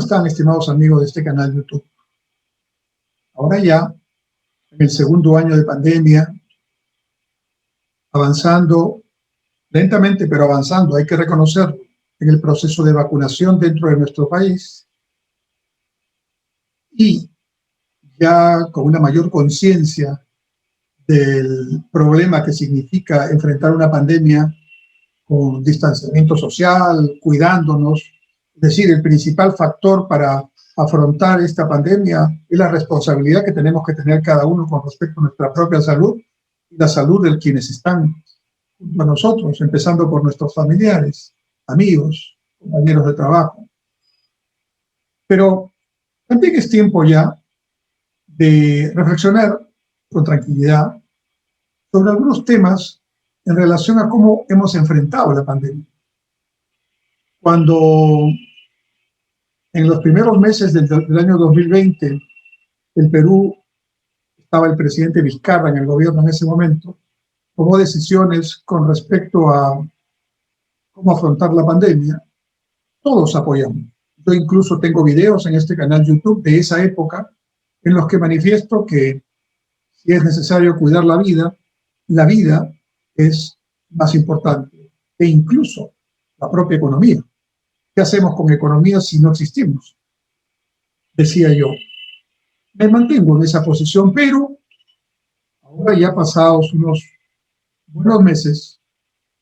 están, estimados amigos de este canal de YouTube? Ahora ya, en el segundo año de pandemia, avanzando lentamente, pero avanzando, hay que reconocerlo, en el proceso de vacunación dentro de nuestro país, y ya con una mayor conciencia del problema que significa enfrentar una pandemia con distanciamiento social, cuidándonos. Es decir, el principal factor para afrontar esta pandemia es la responsabilidad que tenemos que tener cada uno con respecto a nuestra propia salud y la salud de quienes están junto a nosotros, empezando por nuestros familiares, amigos, compañeros de trabajo. Pero también es tiempo ya de reflexionar con tranquilidad sobre algunos temas en relación a cómo hemos enfrentado la pandemia. Cuando en los primeros meses del año 2020, el Perú, estaba el presidente Vizcarra en el gobierno en ese momento, tomó decisiones con respecto a cómo afrontar la pandemia, todos apoyamos. Yo incluso tengo videos en este canal YouTube de esa época en los que manifiesto que si es necesario cuidar la vida es más importante, e incluso la propia economía. ¿Qué hacemos con economía si no existimos? Decía yo. Me mantengo en esa posición, pero ahora ya pasados unos buenos meses,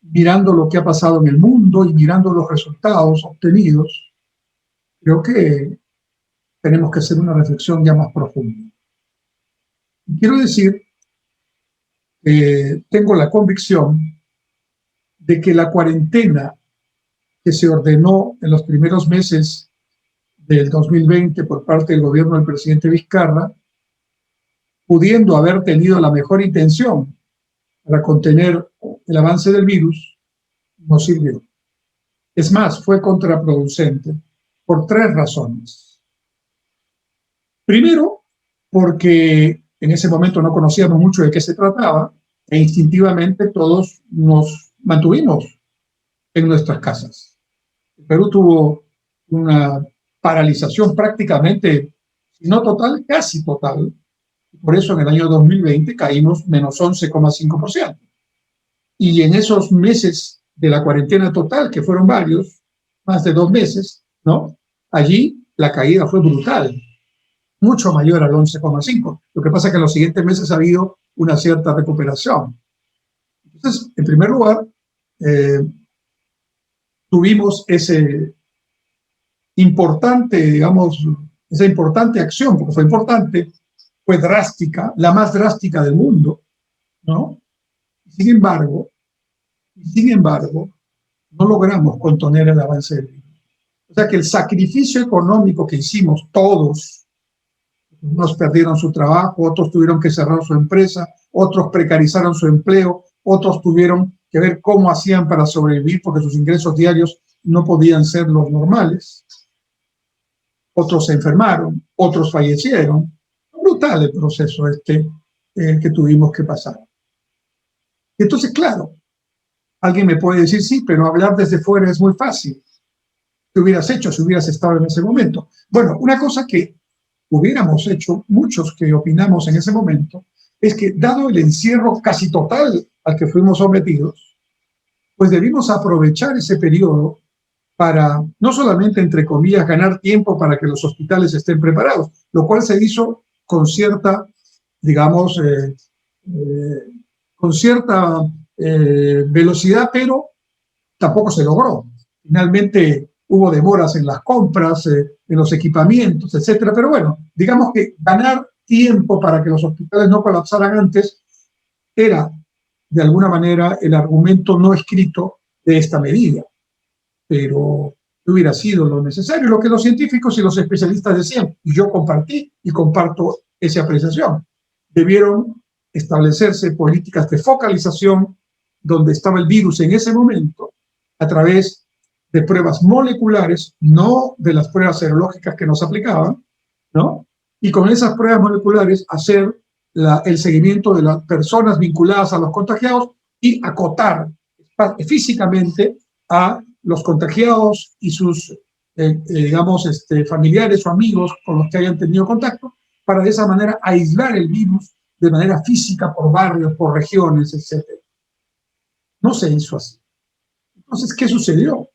mirando lo que ha pasado en el mundo y mirando los resultados obtenidos, creo que tenemos que hacer una reflexión ya más profunda. Y quiero decir que tengo la convicción de que la cuarentena que se ordenó en los primeros meses del 2020 por parte del gobierno del presidente Vizcarra, pudiendo haber tenido la mejor intención para contener el avance del virus, no sirvió. Es más, fue contraproducente por tres razones. Primero, porque en ese momento no conocíamos mucho de qué se trataba e instintivamente todos nos mantuvimos en nuestras casas. El Perú tuvo una paralización prácticamente, si no total, casi total. Por eso en el año 2020 caímos menos 11,5%. Y en esos meses de la cuarentena total, que fueron varios, más de 2 meses, ¿no? Allí la caída fue brutal, mucho mayor al 11,5%. Lo que pasa es que en los siguientes meses ha habido una cierta recuperación. Entonces, en primer lugar, tuvimos ese importante, digamos, esa importante acción, porque fue importante, fue drástica, la más drástica del mundo, ¿no? Sin embargo, no logramos contener el avance del virus. O sea que el sacrificio económico que hicimos todos, unos perdieron su trabajo, otros tuvieron que cerrar su empresa, otros precarizaron su empleo, otros tuvieron que ver cómo hacían para sobrevivir porque sus ingresos diarios no podían ser los normales. Otros se enfermaron, otros fallecieron. Brutal el proceso que tuvimos que pasar. Y entonces, claro, alguien me puede decir, sí, pero hablar desde fuera es muy fácil. ¿Qué hubieras hecho si hubieras estado en ese momento? Bueno, una cosa que hubiéramos hecho, muchos que opinamos en ese momento, es que dado el encierro casi total al que fuimos sometidos, pues debimos aprovechar ese periodo para, no solamente, entre comillas, ganar tiempo para que los hospitales estén preparados, lo cual se hizo con cierta, digamos, con cierta velocidad, pero tampoco se logró. Finalmente hubo demoras en las compras, en los equipamientos, etcétera. Pero bueno, digamos que ganar tiempo para que los hospitales no colapsaran antes era, de alguna manera, el argumento no escrito de esta medida. Pero hubiera sido lo necesario, lo que los científicos y los especialistas decían, y yo compartí y comparto esa apreciación. Debieron establecerse políticas de focalización donde estaba el virus en ese momento, a través de pruebas moleculares, no de las pruebas serológicas que nos aplicaban, ¿no? Y con esas pruebas moleculares hacer el seguimiento de las personas vinculadas a los contagiados y acotar físicamente a los contagiados y sus digamos, familiares o amigos con los que hayan tenido contacto, para de esa manera aislar el virus de manera física por barrios, por regiones, etc. No se hizo así. Entonces, ¿qué sucedió?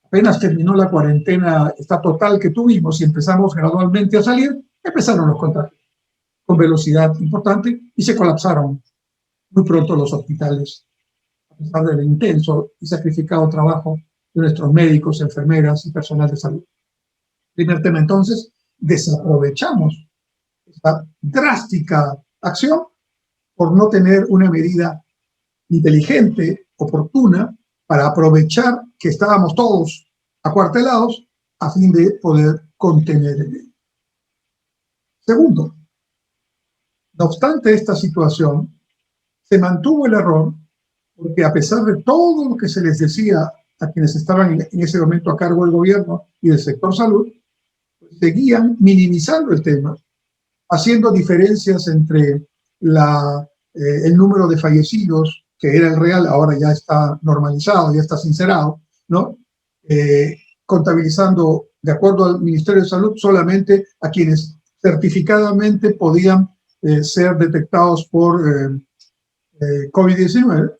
Apenas terminó la cuarentena esta total que tuvimos y empezamos gradualmente a salir, empezaron los contagios con velocidad importante y se colapsaron muy pronto los hospitales, a pesar del intenso y sacrificado trabajo de nuestros médicos, enfermeras y personal de salud. Primer tema, entonces, desaprovechamos esta drástica acción por no tener una medida inteligente, oportuna, para aprovechar que estábamos todos acuartelados a fin de poder contener el virus. Segundo, no obstante esta situación, se mantuvo el error porque a pesar de todo lo que se les decía a quienes estaban en ese momento a cargo del gobierno y del sector salud, pues seguían minimizando el tema, haciendo diferencias entre el número de fallecidos, que era el real, ahora ya está normalizado, ya está sincerado, ¿no? Contabilizando, de acuerdo al Ministerio de Salud, solamente a quienes certificadamente podían ser detectados por COVID-19.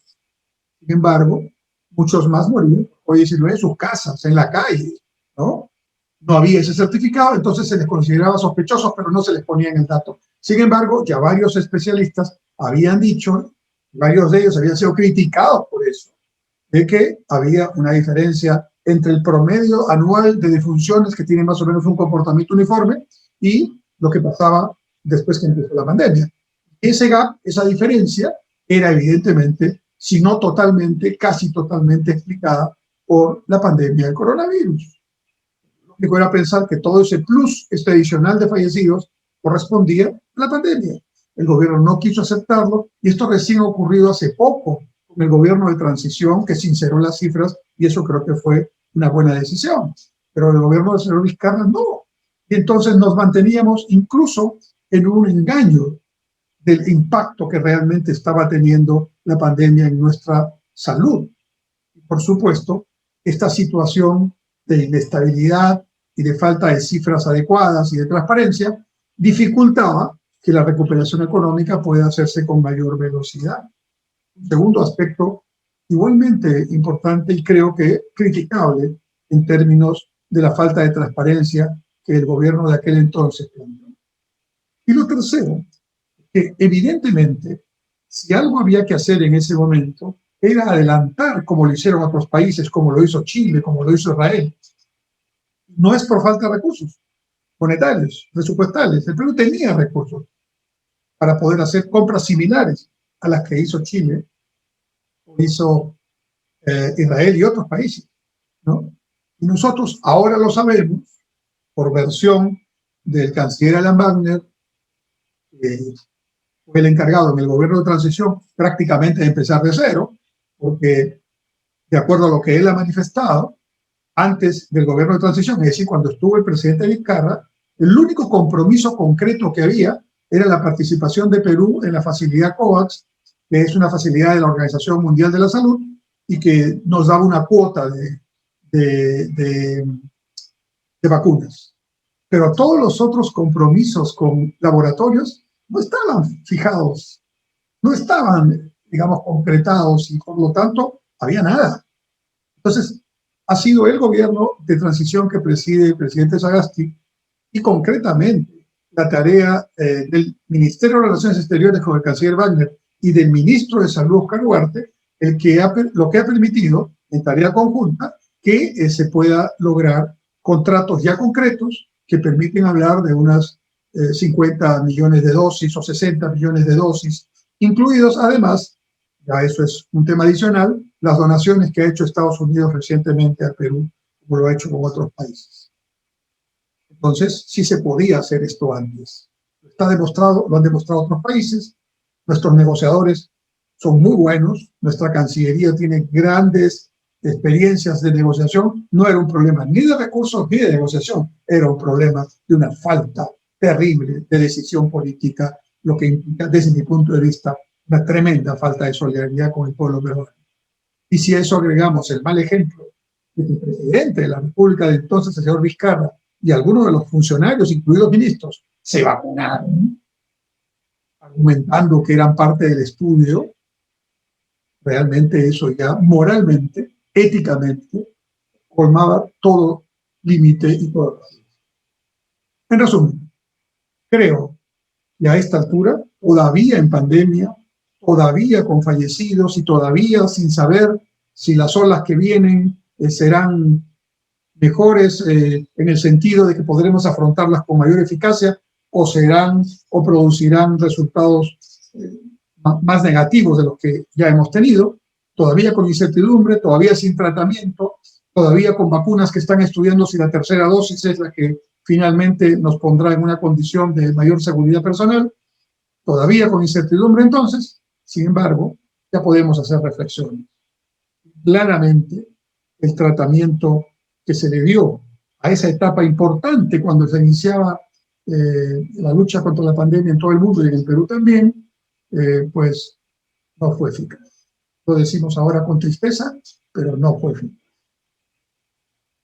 Sin embargo, muchos más morían por COVID-19 en sus casas, en la calle, ¿no? No había ese certificado, entonces se les consideraba sospechosos, pero no se les ponía en el dato. Sin embargo, ya varios especialistas habían dicho, varios de ellos habían sido criticados por eso, de que había una diferencia entre el promedio anual de defunciones, que tiene más o menos un comportamiento uniforme, y lo que pasaba después que empezó la pandemia. Ese gap, esa diferencia, era evidentemente, si no totalmente, casi totalmente explicada por la pandemia del coronavirus. Lo que era pensar que todo ese plus adicional de fallecidos correspondía a la pandemia. El gobierno no quiso aceptarlo y esto recién ha ocurrido hace poco con el gobierno de transición, que sinceró las cifras y eso creo que fue una buena decisión. Pero el gobierno del señor Vizcarra no. Y entonces nos manteníamos incluso en un engaño del impacto que realmente estaba teniendo la pandemia en nuestra salud. Y por supuesto, esta situación de inestabilidad y de falta de cifras adecuadas y de transparencia dificultaba que la recuperación económica pueda hacerse con mayor velocidad. Un segundo aspecto igualmente importante y creo que criticable en términos de la falta de transparencia que el gobierno de aquel entonces planteó. Y lo tercero, que evidentemente, si algo había que hacer en ese momento, era adelantar, como lo hicieron otros países, como lo hizo Chile, como lo hizo Israel. No es por falta de recursos monetarios, presupuestales. El Perú tenía recursos para poder hacer compras similares a las que hizo Chile, o hizo Israel y otros países, ¿no? Y nosotros ahora lo sabemos, por versión del canciller Alan Wagner, fue el encargado en el gobierno de transición prácticamente de empezar de cero, porque de acuerdo a lo que él ha manifestado, antes del gobierno de transición, es decir, cuando estuvo el presidente Vizcarra, el único compromiso concreto que había era la participación de Perú en la facilidad COVAX, que es una facilidad de la Organización Mundial de la Salud y que nos daba una cuota de vacunas. Pero todos los otros compromisos con laboratorios no estaban fijados, no estaban, digamos, concretados y por lo tanto había nada. Entonces, ha sido el gobierno de transición que preside el presidente Sagasti y concretamente la tarea del Ministerio de Relaciones Exteriores con el canciller Wagner y del ministro de Salud, Oscar Ugarte, lo que ha permitido en tarea conjunta que se pueda lograr contratos ya concretos que permiten hablar de unas 50 millones de dosis o 60 millones de dosis, incluidos además, ya eso es un tema adicional, las donaciones que ha hecho Estados Unidos recientemente al Perú, como lo ha hecho con otros países. Entonces, sí se podía hacer esto antes. Está demostrado, lo han demostrado otros países, nuestros negociadores son muy buenos, nuestra Cancillería tiene grandes experiencias de negociación, no era un problema ni de recursos ni de negociación, era un problema de una falta terrible de decisión política, lo que implica desde mi punto de vista una tremenda falta de solidaridad con el pueblo peruano. Y si a eso agregamos el mal ejemplo de que el presidente de la República de entonces, el señor Vizcarra, y algunos de los funcionarios, incluidos ministros, se vacunaron, argumentando que eran parte del estudio. Realmente eso ya moralmente, éticamente, colmaba todo límite y todo. En resumen, creo que a esta altura, todavía en pandemia, todavía con fallecidos y todavía sin saber si las olas que vienen serán mejores en el sentido de que podremos afrontarlas con mayor eficacia o serán o producirán resultados más negativos de los que ya hemos tenido, todavía con incertidumbre, todavía sin tratamiento, todavía con vacunas que están estudiando si la tercera dosis es la que finalmente nos pondrá en una condición de mayor seguridad personal, todavía con incertidumbre entonces, sin embargo, ya podemos hacer reflexiones. Claramente, el tratamiento que se le dio a esa etapa importante cuando se iniciaba la lucha contra la pandemia en todo el mundo y en el Perú también, pues no fue eficaz. Lo decimos ahora con tristeza, pero no fue eficaz.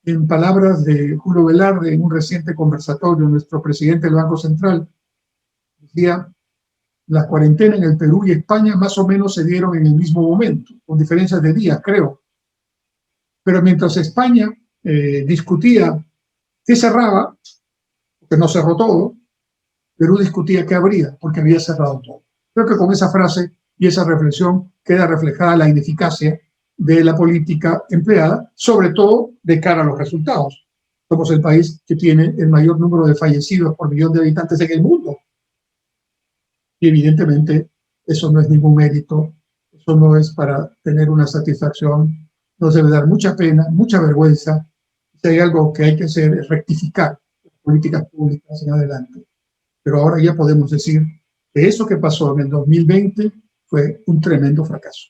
En palabras de Julio Velarde, en un reciente conversatorio, nuestro presidente del Banco Central decía: la cuarentena en el Perú y España más o menos se dieron en el mismo momento, con diferencias de días, creo. Pero mientras España discutía qué cerraba, porque no cerró todo, Perú discutía qué abría, porque había cerrado todo. Creo que con esa frase y esa reflexión queda reflejada la ineficacia de la política empleada, sobre todo de cara a los resultados. Somos el país que tiene el mayor número de fallecidos por millón de habitantes en el mundo. Y evidentemente eso no es ningún mérito, eso no es para tener una satisfacción, nos debe dar mucha pena, mucha vergüenza. Si hay algo que hay que hacer es rectificar las políticas públicas en adelante. Pero ahora ya podemos decir que eso que pasó en el 2020 fue un tremendo fracaso.